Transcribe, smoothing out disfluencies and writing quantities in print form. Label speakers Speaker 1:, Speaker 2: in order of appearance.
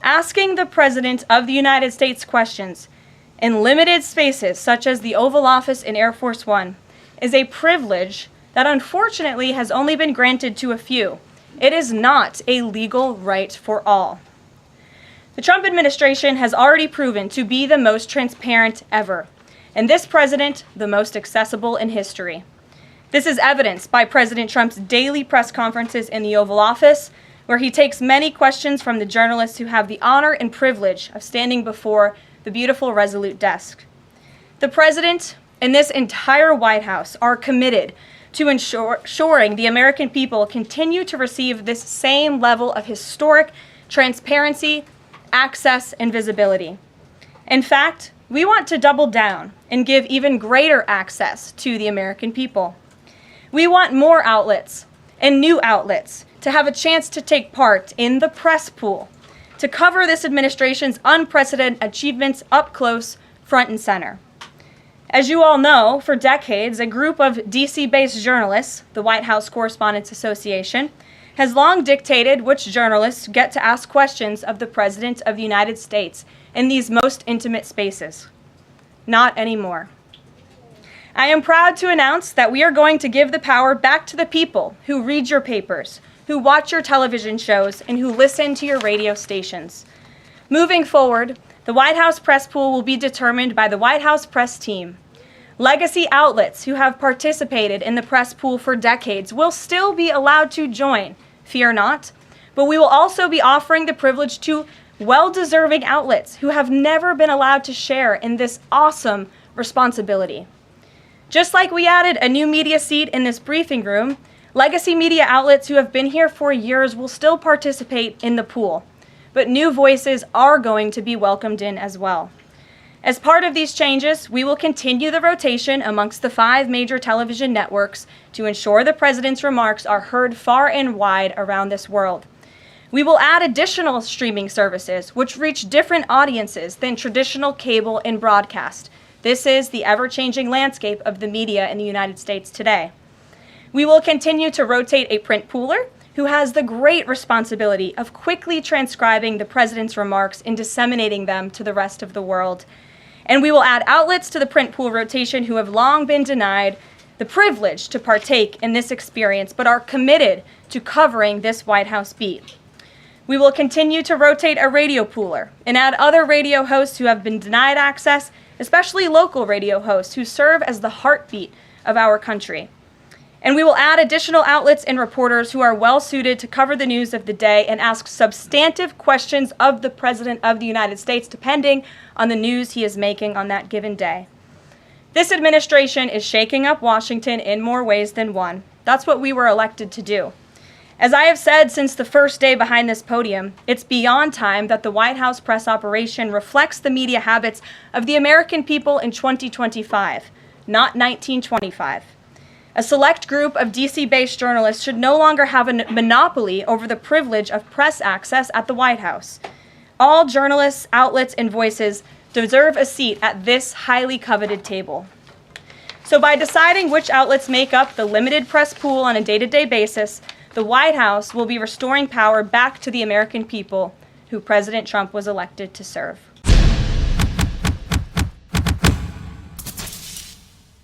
Speaker 1: Asking the President of the United States questions in limited spaces such as the Oval Office in Air Force One is a privilege that unfortunately has only been granted to a few. It is not a legal right for all. The Trump administration has already proven to be the most transparent ever, and this president, the most accessible in history. This is evidenced by President Trump's daily press conferences in the Oval Office, where he takes many questions from the journalists who have the honor and privilege of standing before the beautiful Resolute desk. The president and this entire White House are committed to ensuring the American people continue to receive this same level of historic transparency, access, and visibility. In fact, we want to double down and give even greater access to the American people. We want more outlets and new outlets to have a chance to take part in the press pool, to cover this administration's unprecedented achievements up close, front and center. As you all know, for decades, a group of DC-based journalists, the White House Correspondents Association, has long dictated which journalists get to ask questions of the President of the United States in these most intimate spaces. Not anymore. I am proud to announce that we are going to give the power back to the people who read your papers, who watch your television shows, and who listen to your radio stations. Moving forward, the White House press pool will be determined by the White House press team. Legacy outlets who have participated in the press pool for decades will still be allowed to join, fear not, but we will also be offering the privilege to well-deserving outlets who have never been allowed to share in this awesome responsibility. Just like we added a new media seat in this briefing room, legacy media outlets who have been here for years will still participate in the pool, but new voices are going to be welcomed in as well. As part of these changes, we will continue the rotation amongst the 5 major television networks to ensure the president's remarks are heard far and wide around this world. We will add additional streaming services which reach different audiences than traditional cable and broadcast. This is the ever-changing landscape of the media in the United States today. We will continue to rotate a print pooler who has the great responsibility of quickly transcribing the president's remarks and disseminating them to the rest of the world. And we will add outlets to the print pool rotation who have long been denied the privilege to partake in this experience, but are committed to covering this White House beat. We will continue to rotate a radio pooler and add other radio hosts who have been denied access, especially local radio hosts who serve as the heartbeat of our country. And we will add additional outlets and reporters who are well suited to cover the news of the day and ask substantive questions of the President of the United States, depending on the news he is making on that given day. This administration is shaking up Washington in more ways than one. That's what we were elected to do. As I have said since the first day behind this podium, it's beyond time that the White House press operation reflects the media habits of the American people in 2025, not 1925. A select group of DC-based journalists should no longer have a monopoly over the privilege of press access at the White House. All journalists, outlets, and voices deserve a seat at this highly coveted table. So by deciding which outlets make up the limited press pool on a day-to-day basis, the White House will be restoring power back to the American people who President Trump was elected to serve.